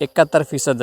71%۔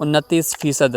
29%،